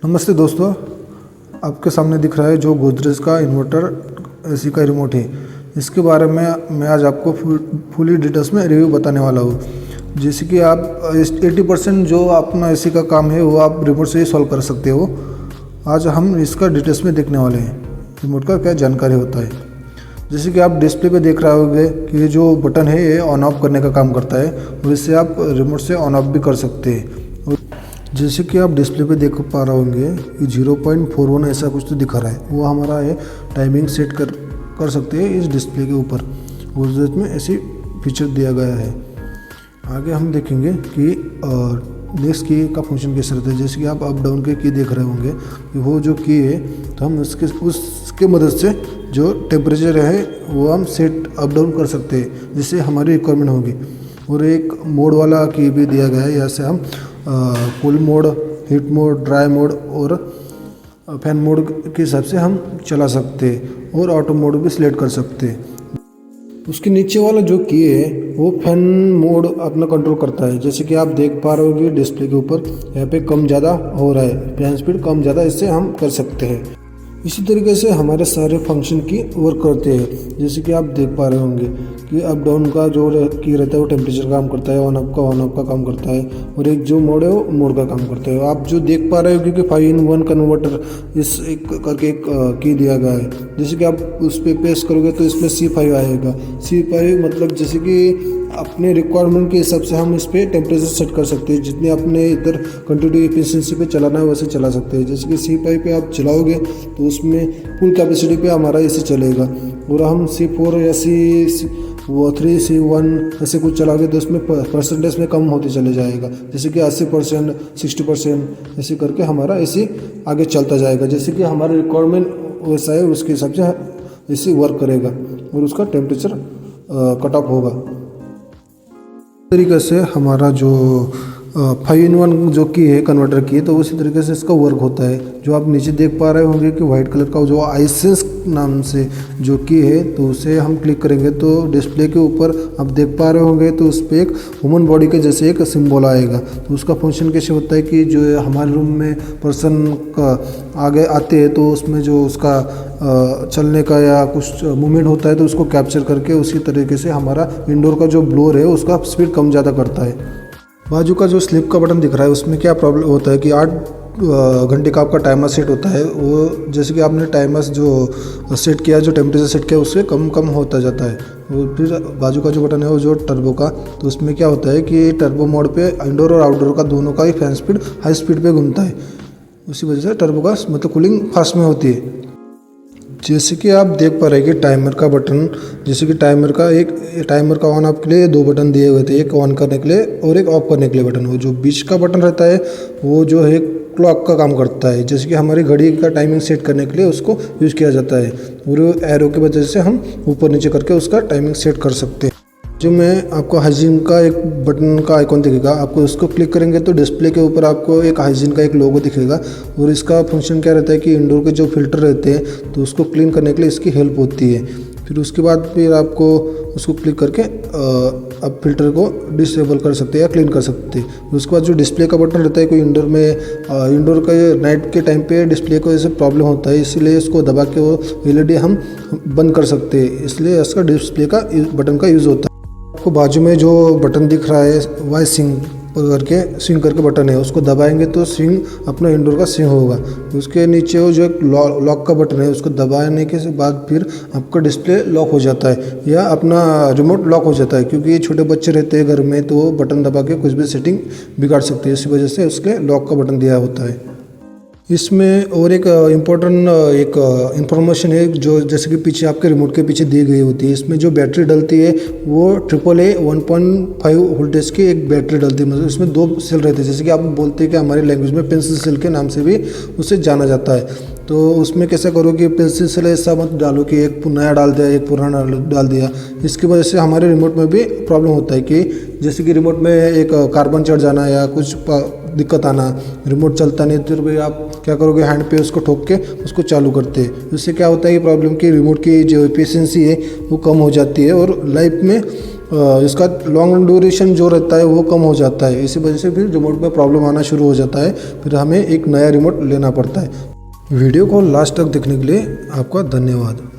नमस्ते दोस्तों, आपके सामने दिख रहा है जो गोदरेज का इन्वर्टर एसी का रिमोट है। इसके बारे में मैं आज आपको फुली डिटेल्स में रिव्यू बताने वाला हूँ। जैसे कि आप 80% जो अपना एसी का काम है वो आप रिमोट से ही सॉल्व कर सकते हो। आज हम इसका डिटेल्स में देखने वाले हैं रिमोट का क्या जानकारी होता है। जैसे कि आप डिस्प्ले पे देख रहे होंगे कि ये जो बटन है ये ऑन ऑफ करने का काम करता है और इससे आप रिमोट से ऑन ऑफ भी कर सकते हैं। जैसे कि आप डिस्प्ले पे देख पा रहे होंगे कि 0.41 ऐसा कुछ तो दिखा रहा है, वो हमारा है टाइमिंग सेट कर सकते हैं इस डिस्प्ले के ऊपर। गोदरेज में ऐसी फीचर दिया गया है। आगे हम देखेंगे कि नेक्स्ट की का फंक्शन कैसे रहता है। जैसे कि आप अप डाउन के की देख रहे होंगे कि वो जो की है तो हम उसके मदद से जो टेम्परेचर है वो हम सेट अप डाउन कर सकते हैं जिससे हमारी रिक्वायरमेंट होगी। और एक मोड वाला की भी दिया गया है, यहाँ से हम cool mode, heat mode, dry mode और फैन मोड के हिसाब से हम चला सकते हैं और ऑटो मोड भी सिलेक्ट कर सकते हैं। उसके नीचे वाला जो की है वो फैन मोड अपना कंट्रोल करता है। जैसे कि आप देख पा रहे होंगे डिस्प्ले के ऊपर यहाँ पे कम ज़्यादा हो रहा है, फैन स्पीड कम ज़्यादा इससे हम कर सकते हैं। इसी तरीके से हमारे सारे फंक्शन की वर्क करते हैं। जैसे कि आप देख पा रहे होंगे कि अप डाउन का जो की रहता है वो टेम्परेचर का काम करता है, ऑन ऑफ का काम करता है और एक जो मोड है वो मोड का काम करता है। आप जो देख पा रहे हो क्योंकि 5-in-1 कन्वर्टर इस एक करके एक की दिया गया है। जैसे कि आप उस पर प्रेस करोगे तो इसमें C5 आएगा। C5 मतलब जैसे कि अपने रिक्वायरमेंट के हिसाब से हम इस पर टेम्परेचर सेट कर सकते हैं। जितने अपने इधर कंटिन्यू एफिशिएंसी पे चलाना है वैसे चला सकते हैं। जैसे कि C5 पे आप चलाओगे तो उसमें फुल कैपेसिटी पे हमारा एसी चलेगा और हम C4 या C3 C1 ऐसे कुछ चलाओगे तो उसमें परसेंटेज में कम होते चले जाएगा। जैसे कि 80%, 60% ऐसे करके हमारा एसी आगे चलता जाएगा। जैसे कि हमारा रिक्वायरमेंट वैसा है उसके हिसाब से एसी वर्क करेगा और उसका टेम्परेचर कट ऑफ होगा। तरीके से हमारा जो 5-in-1 जो की है कन्वर्टर की है तो उसी तरीके से इसका वर्क होता है। जो आप नीचे देख पा रहे होंगे कि वाइट कलर का जो iSense नाम से जो की है तो उसे हम क्लिक करेंगे तो डिस्प्ले के ऊपर आप देख पा रहे होंगे तो उस पर एक ह्यूमन बॉडी के जैसे एक सिंबल आएगा। तो उसका फंक्शन कैसे होता है कि जो हमारे रूम में पर्सन का आगे आते हैं तो उसमें जो उसका चलने का या कुछ मूवमेंट होता है तो उसको कैप्चर करके उसी तरीके से हमारा इंडोर का जो ब्लोअर है उसका स्पीड कम ज़्यादा करता है। बाजू का जो स्लिप का बटन दिख रहा है उसमें क्या प्रॉब्लम होता है कि 8 घंटे का आपका टाइमर सेट होता है। वो जैसे कि आपने टाइमर जो सेट किया, जो टेम्परेचर सेट किया उससे कम होता जाता है। वो फिर बाजू का जो बटन है वो जो टर्बो का, तो उसमें क्या होता है कि टर्बो मोड पे इंडोर और आउटडोर का दोनों का ही फैन स्पीड हाई स्पीड पे घूमता है। उसी वजह से टर्बो का मतलब कूलिंग फास्ट में होती है। जैसे कि आप देख पा रहे हैं कि टाइमर का बटन, जैसे कि टाइमर का ऑन ऑफ के लिए 2 बटन दिए हुए थे, एक ऑन करने के लिए और एक ऑफ करने के लिए बटन। वो जो बीच का बटन रहता है वो जो है क्लॉक का काम करता है। जैसे कि हमारी घड़ी का टाइमिंग सेट करने के लिए उसको यूज़ किया जाता है और एरो की वजह से हम ऊपर नीचे करके उसका टाइमिंग सेट कर सकते हैं। जो मैं आपको हाइजीन का एक बटन का आइकॉन दिखेगा, आपको उसको क्लिक करेंगे तो डिस्प्ले के ऊपर आपको एक हाइजीन का एक लोगो दिखेगा और इसका फंक्शन क्या रहता है कि इंडोर के जो फिल्टर रहते हैं तो उसको क्लीन करने के लिए इसकी हेल्प होती है। फिर उसके बाद फिर आपको उसको क्लिक करके आप फिल्टर को डिसेबल कर सकते हैं या क्लीन कर सकते हैं। उसके बाद जो डिस्प्ले का बटन रहता है कोई इंडोर का नाइट के टाइम पे डिस्प्ले को ऐसे प्रॉब्लम होता है, इसलिए इसको दबा के वो LED हम बंद कर सकते हैं, इसलिए इसका डिस्प्ले का बटन का यूज़ होता है। आपको बाजू में जो बटन दिख रहा है वाई स्विंग करके बटन है, उसको दबाएंगे तो स्विंग अपना इंडोर का स्विंग होगा। उसके नीचे वो जो एक लॉक का बटन है उसको दबाने के बाद फिर आपका डिस्प्ले लॉक हो जाता है या अपना रिमोट लॉक हो जाता है। क्योंकि छोटे बच्चे रहते हैं घर में तो वो बटन दबा के कुछ भी सेटिंग बिगाड़ सकते हैं, इसी वजह से उसके लॉक का बटन दिया होता है। इसमें और एक इम्पोर्टेंट एक इंफॉर्मेशन है जो जैसे कि पीछे आपके रिमोट के पीछे दी गई होती है। इसमें जो बैटरी डलती है वो AAA 1.5 वोल्टेज की एक बैटरी डलती है। मतलब इसमें 2 सेल रहते हैं, जैसे कि आप बोलते हैं कि हमारी लैंग्वेज में पेंसिल सेल के नाम से भी उसे जाना जाता है। तो उसमें कैसे करो कि पेंसिल सेल ऐसा मत डालो कि एक नया डाल दिया एक पुराना डाल दिया। इसकी वजह से हमारे रिमोट में भी प्रॉब्लम होता है कि जैसे कि रिमोट में एक कार्बन चढ़ जाना या कुछ दिक्कत आना, रिमोट चलता नहीं तो भाई आप क्या करोगे, हैंड पे उसको ठोक के उसको चालू करते हैं। इससे क्या होता है कि प्रॉब्लम कि रिमोट की जो एफिशिएंसी है वो कम हो जाती है और लाइफ में इसका लॉन्ग ड्यूरेशन जो रहता है वो कम हो जाता है। इसी वजह से फिर रिमोट में प्रॉब्लम आना शुरू हो जाता है, फिर हमें एक नया रिमोट लेना पड़ता है। वीडियो को लास्ट तक देखने के लिए आपका धन्यवाद।